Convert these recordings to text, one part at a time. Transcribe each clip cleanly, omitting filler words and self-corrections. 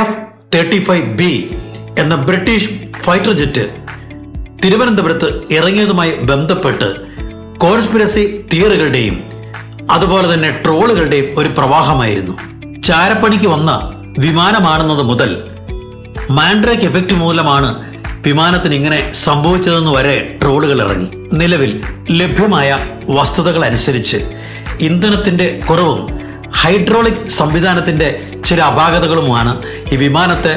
F-35B എന്ന British fighter jet തിരുവനന്തപുരത്ത് ഇറങ്ങിയതുമായി ബന്ധപ്പെട്ട് കോൺസ്പിരസി തിയറികളുടെയും അതുപോലെ തന്നെ ട്രോളുകളുടെയും ഒരു പ്രവാഹമായിരുന്നു. ചാരപ്പണിക്ക് വന്ന വിമാനമാണെന്നത് മുതൽ മാൻഡ്രേക്ക് എഫക്റ്റ് മൂലമാണ് വിമാനത്തിന് ഇങ്ങനെ സംഭവിച്ചതെന്ന് വരെ ട്രോളുകൾ ഇറങ്ങി. നിലവിൽ ലഭ്യമായ വസ്തുതകൾ അനുസരിച്ച് ഇന്ധനത്തിന്റെ കുറവും ഹൈഡ്രോളിക് സംവിധാനത്തിന്റെ ചില അപാകതകളുമാണ് ഈ വിമാനത്തെ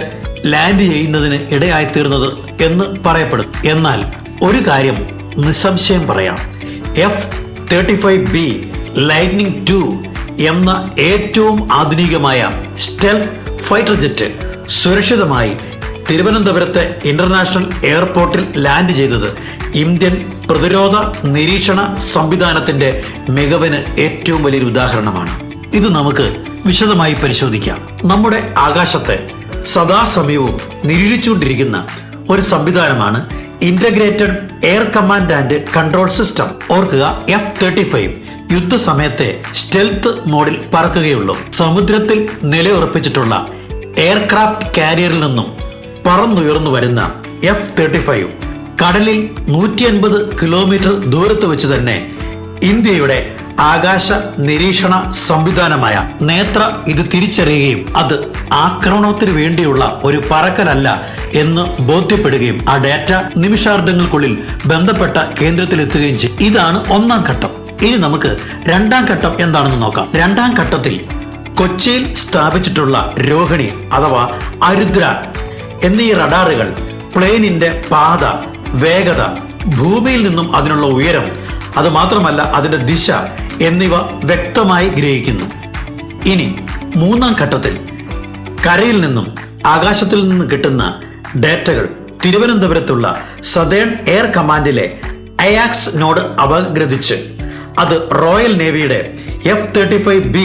ലാൻഡ് ചെയ്യുന്നതിന് ഇടയായിത്തീർന്നത് എന്ന് പറയപ്പെടും. എന്നാൽ ഒരു കാര്യം നിസ്സംശയം പറയാം, F-35B ലൈറ്റ്നിംഗ് 2 എന്ന ഏറ്റവും ആധുനികമായ സ്റ്റെൽത്ത് ഫൈറ്റർ ജെറ്റ് സുരക്ഷിതമായി തിരുവനന്തപുരത്തെ ഇന്റർനാഷണൽ എയർപോർട്ടിൽ ലാൻഡ് ചെയ്തത് ഇന്ത്യൻ പ്രതിരോധ നിരീക്ഷണ സംവിധാനത്തിന്റെ മികവിന് ഏറ്റവും വലിയൊരു ഉദാഹരണമാണ്. ഇത് നമുക്ക് വിശദമായി പരിശോധിക്കാം. നമ്മുടെ ആകാശത്തെ സദാസമയവും നിരീക്ഷിച്ചുകൊണ്ടിരിക്കുന്ന ഒരു സംവിധാനമാണ് integrated air command and control system. ഓർക്കുക, F-35 യുദ്ധസമയത്തെ സ്റ്റെൽത്ത് മോഡിൽ പറക്കുകയുള്ളൂ. സമുദ്രത്തിൽ നിലയുറപ്പിച്ചിട്ടുള്ള എയർക്രാഫ്റ്റ് കാരിയറിൽ നിന്നും പറന്നുയർന്നു വരുന്ന F-35 കടലിൽ 150 കിലോമീറ്റർ ദൂരത്ത് വെച്ച് തന്നെ ഇന്ത്യയുടെ ആകാശ നിരീക്ഷണ സംവിധാനമായ നേത്ര ഇത് തിരിച്ചറിയുകയും അത് ആക്രമണത്തിന് വേണ്ടിയുള്ള ഒരു പറക്കലല്ല എന്ന് ബോധ്യപ്പെടുകയും ആ ഡാറ്റ നിമിഷാർദ്ധങ്ങൾക്കുള്ളിൽ ബന്ധപ്പെട്ട കേന്ദ്രത്തിലെത്തുകയും ചെയ്യും. ഇതാണ് ഒന്നാം ഘട്ടം. ഇനി നമുക്ക് രണ്ടാം ഘട്ടം എന്താണെന്ന് നോക്കാം. രണ്ടാം ഘട്ടത്തിൽ കൊച്ചിയിൽ സ്ഥാപിച്ചിട്ടുള്ള രോഹിണി അഥവാ അരുദ്ര എന്നീ റഡാറുകൾ പ്ലെയിനിന്റെ പാത, വേഗത, ഭൂമിയിൽ നിന്നും അതിനുള്ള ഉയരം, അത് മാത്രമല്ല അതിന്റെ ദിശ എന്നിവ വ്യക്തമായി ഗ്രഹിക്കുന്നു. ഇനി മൂന്നാം ഘട്ടത്തിൽ കരയിൽ നിന്നും ആകാശത്തിൽ നിന്നും കിട്ടുന്ന ഡാറ്റകൾ തിരുവനന്തപുരത്തുള്ള സതേൺ എയർ കമാൻഡിലെ അയാക്സ് നോഡ് അപഗ്രഥിച്ച് അത് റോയൽ നേവിയുടെ F-35B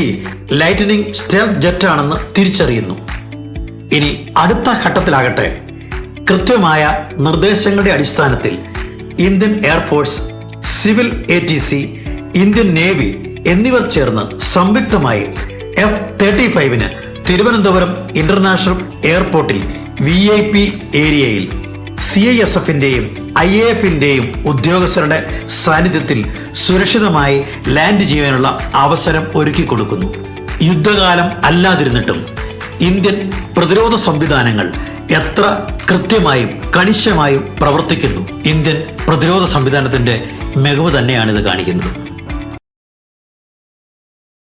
ലൈറ്റനിംഗ് സ്റ്റെൽത്ത് ജെറ്റ് ആണെന്ന് തിരിച്ചറിയുന്നു. ഇനി അടുത്ത ഘട്ടത്തിലാകട്ടെ, കൃത്യമായ നിർദ്ദേശങ്ങളുടെ അടിസ്ഥാനത്തിൽ Indian air force, civil ATC, Indian navy എന്നിവർ ചേർന്ന് സംയുക്തമായി F-35 തിരുവനന്തപുരം ഇന്റർനാഷണൽ എയർപോർട്ടിൽ VIP ഏരിയയിൽ CISF-ന്റെയും IAF-ന്റെയും ഉദ്യോഗസ്ഥരുടെ സാന്നിധ്യത്തിൽ സുരക്ഷിതമായി ലാൻഡ് ചെയ്യാനുള്ള അവസരം ഒരുക്കി കൊടുക്കുന്നു. യുദ്ധകാലം അല്ലാതിരുന്നിട്ടും ഇന്ത്യൻ പ്രതിരോധ സംവിധാനങ്ങൾ എത്ര കൃത്യമായും കണിശമായും പ്രവർത്തിക്കുന്നു. ഇന്ത്യൻ പ്രതിരോധ സംവിധാനത്തിന്റെ മികവ് തന്നെയാണ് ഇത് കാണിക്കുന്നത്.